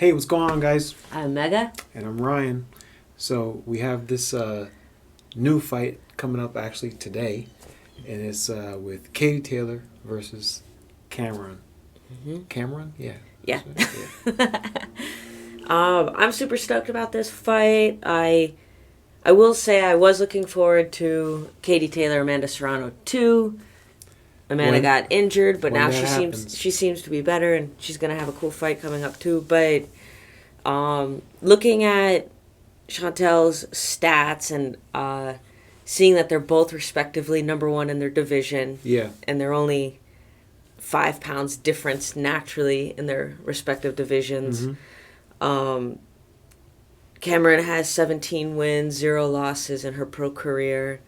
Hey, what's going on, guys? I'm Mega. And I'm Ryan. So we have this new fight coming up actually today, and it's with Katie Taylor versus Cameron. Cameron? Yeah. Yeah. Yeah. I'm super stoked about this fight. I will say I was looking forward to Katie Taylor, Amanda Serrano 2. Amanda When- got injured, but when now that she happens. seems to be better, and she's gonna have a cool fight coming up too. But looking at Chantelle's stats and seeing that they're both respectively number one in their division, Yeah. and they're only 5 pounds difference naturally in their respective divisions. Cameron has 17 wins, 0 losses in her pro career.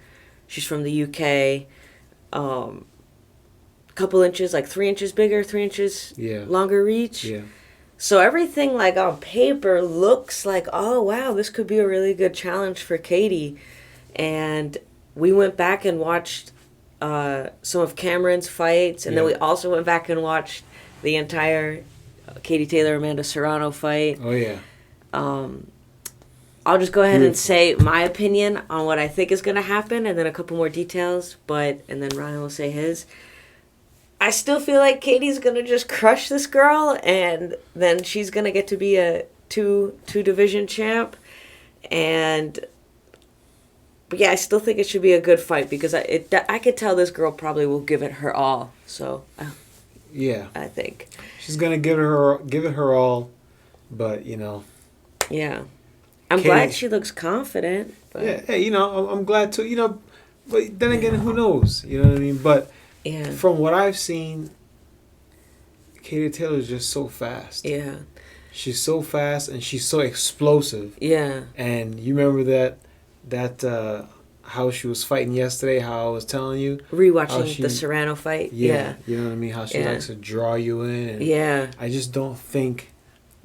She's from the UK. Couple inches, like 3 inches bigger, 3 inches Yeah. longer reach. Yeah. So everything like on paper looks like, oh wow, this could be a really good challenge for Katie. And we went back and watched some of Cameron's fights, and then we also went back and watched the entire Katie Taylor Amanda Serrano fight. Oh yeah. I'll just go ahead and Beautiful. say my opinion on what I think is going to happen, and then a couple more details. And then Ryan will say his. I still feel like Katie's going to just crush this girl, and then she's going to get to be a two division champ. But yeah, I still think it should be a good fight because I could tell this girl probably will give it her all. So Yeah. I think, She's gonna give it her all, but yeah, I'm Katie- glad she looks confident. But yeah. Hey, I'm glad too. But then again, who knows? You know what I mean? But yeah, from what I've seen, Katie Taylor is just so fast. yeah, She's so fast and she's so explosive. yeah, And you remember that how she was fighting yesterday, how I was telling you? rewatching the Serrano fight. Yeah. You know what I mean? How she Yeah. likes to draw you in. And Yeah. I just don't think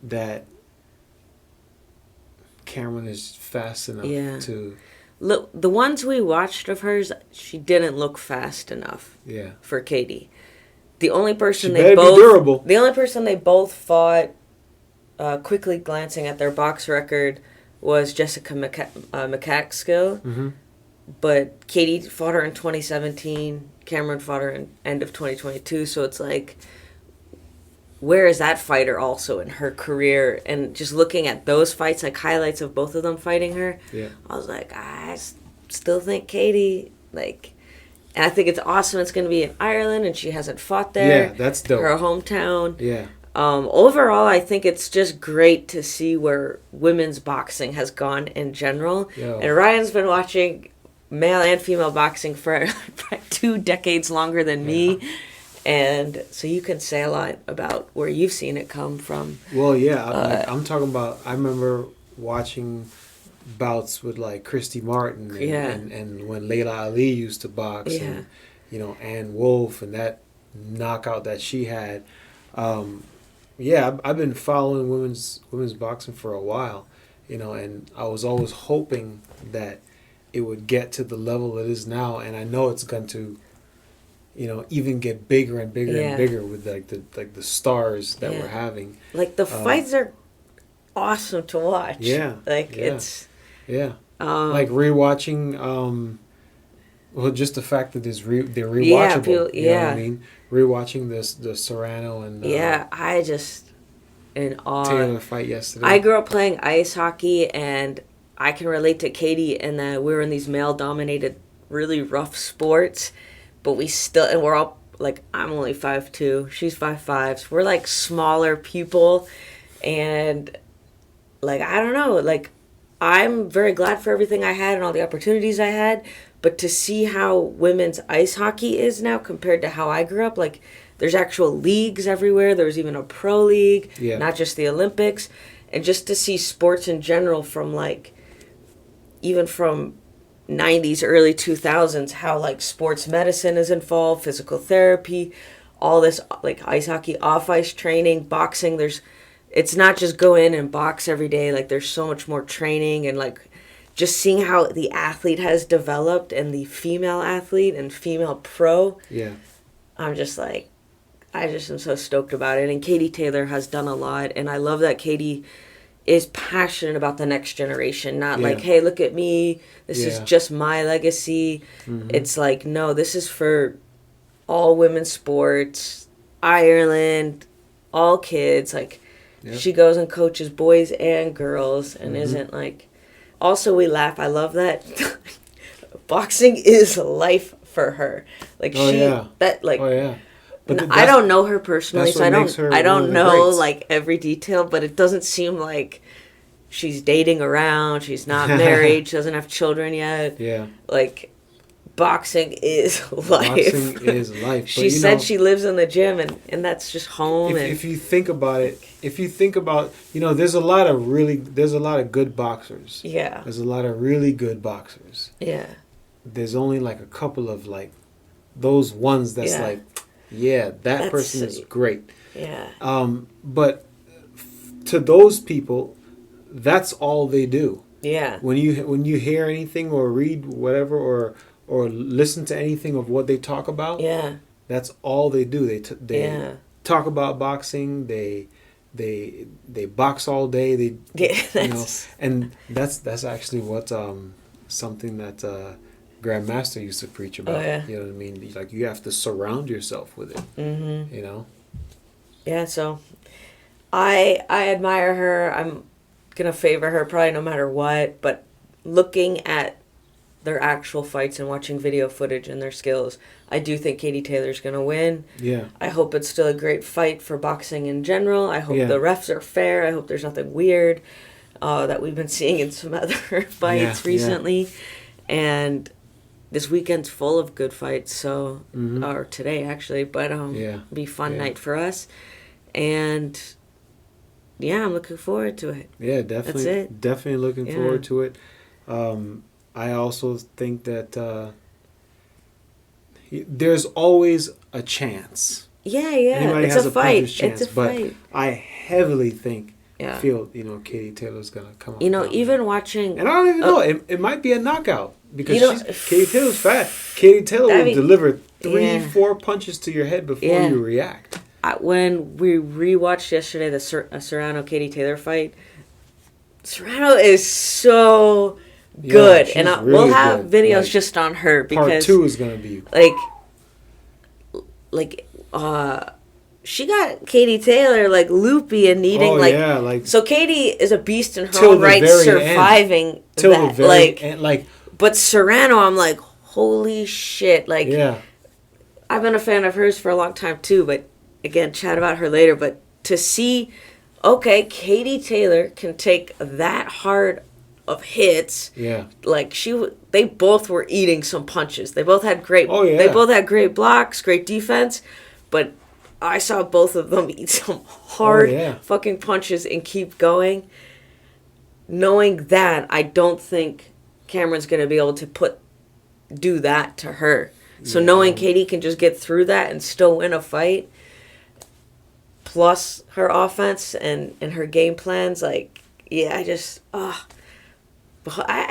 that Cameron is fast enough Yeah. to... Look, the ones we watched of hers, she didn't look fast enough Yeah. for Katie. The only person She they better be both durable. The only person they both fought, quickly glancing at their box record, was Jessica McCaskill. Mm-hmm. But Katie fought her in 2017. Cameron fought her in end of 2022. So it's like, where is that fighter also in her career? And just looking at those fights, like highlights of both of them fighting her, Yeah. I was like, still think Katie, and I think it's awesome it's going to be in Ireland and she hasn't fought there. Yeah, that's dope. Her hometown. Yeah. Overall, I think it's just great to see where women's boxing has gone in general. Yo. And Ryan's been watching male and female boxing for 2 decades longer than me. And so you can say a lot about where you've seen it come from. Well, yeah. I'm talking about... I remember watching bouts with like Christy Martin and when Layla Ali used to box and Ann Wolfe and that knockout that she had. I've been following women's boxing for a while, and I was always hoping that it would get to the level it is now, and I know it's going to even get bigger and bigger and bigger with the stars that we're having. Like the fights are awesome to watch. Yeah. It's Yeah. Like rewatching just the fact that they're rewatchable. You know what I mean? Rewatching the Serrano and I just in awe. Taylor fight yesterday. I grew up playing ice hockey, and I can relate to Katie in that we're in these male dominated, really rough sports, but we're all like, I'm only 5'2", she's 5'5", so we're like smaller people, and like, I don't know, like, I'm very glad for everything I had and all the opportunities I had, but to see how women's ice hockey is now compared to how I grew up, like, there's actual leagues everywhere. There's even a pro league, not just the Olympics. And just to see sports in general from, like, even from 90s, early 2000s, how, like, sports medicine is involved, physical therapy, all this, like, ice hockey, off-ice training, boxing. It's not just go in and box every day. Like, there's so much more training and, like, just seeing how the athlete has developed and the female athlete and female pro. Yeah. I'm just like, I just am so stoked about it. And Katie Taylor has done a lot, and I love that Katie is passionate about the next generation. Not like, hey, look at me. This is just my legacy. Mm-hmm. It's like, no, this is for all women's sports, Ireland, all kids. Like, she goes and coaches boys and girls, and isn't like. Also, we laugh. I love that. Boxing is life for her. Like But I don't know her personally, so I don't know like every detail, but it doesn't seem like she's dating around, she's not married, she doesn't have children yet. Yeah. Like, boxing is life. Boxing is life. She said she lives in the gym, and that's just home. If you think about it, there's a lot of good boxers. Yeah. There's a lot of really good boxers. Yeah. There's only like a couple of like those ones that's like, that person is great. Yeah. But to those people, that's all they do. Yeah. When you hear anything or read whatever or listen to anything of what they talk about, that's all they do. They talk about boxing. They box all day. And that's actually what something that Grandmaster used to preach about. You know what I mean? Like, you have to surround yourself with it. Mm-hmm. Yeah. So, I admire her. I'm gonna favor her probably no matter what. But looking at their actual fights and watching video footage and their skills, I do think Katie Taylor's gonna win. Yeah. I hope it's still a great fight for boxing in general. I hope the refs are fair. I hope there's nothing weird that we've been seeing in some other fights recently. And this weekend's full of good fights, so or today actually, but be a fun night for us. And I'm looking forward to it. Yeah, definitely. That's it. Definitely looking forward to it. I also think that there's always a chance. Yeah. Anybody has a fight. Chance, it's a fight. But I heavily feel Katie Taylor's gonna come up. Even watching, and I don't even know. It might be a knockout because Katie Taylor's fat. Katie Taylor will deliver 3-4 punches to your head before you react. When we rewatched yesterday the Serrano Katie Taylor fight, Serrano is so good, and we'll have videos just on her because part 2 is gonna be she got Katie Taylor like loopy and needing so Katie is a beast in her own right, surviving till the very end, but Serrano, I'm like, holy shit, I've been a fan of hers for a long time too, but again, chat about her later. But to see, Katie Taylor can take that hard of hits. Yeah. Like they both were eating some punches. They both had great. They both had great blocks, great defense, but I saw both of them eat some hard fucking punches and keep going. Knowing that, I don't think Cameron's gonna be able to do that to her. So knowing Katie can just get through that and still win a fight, plus her offense and her game plans, I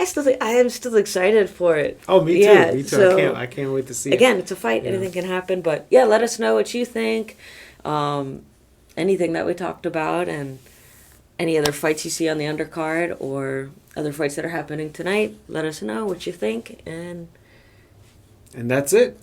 still think I am still excited for it. Oh, me too. Me too. So, I can't wait to see it. Again, it's a fight. Yeah. Anything can happen. But let us know what you think. Anything that we talked about and any other fights you see on the undercard or other fights that are happening tonight. Let us know what you think. And that's it.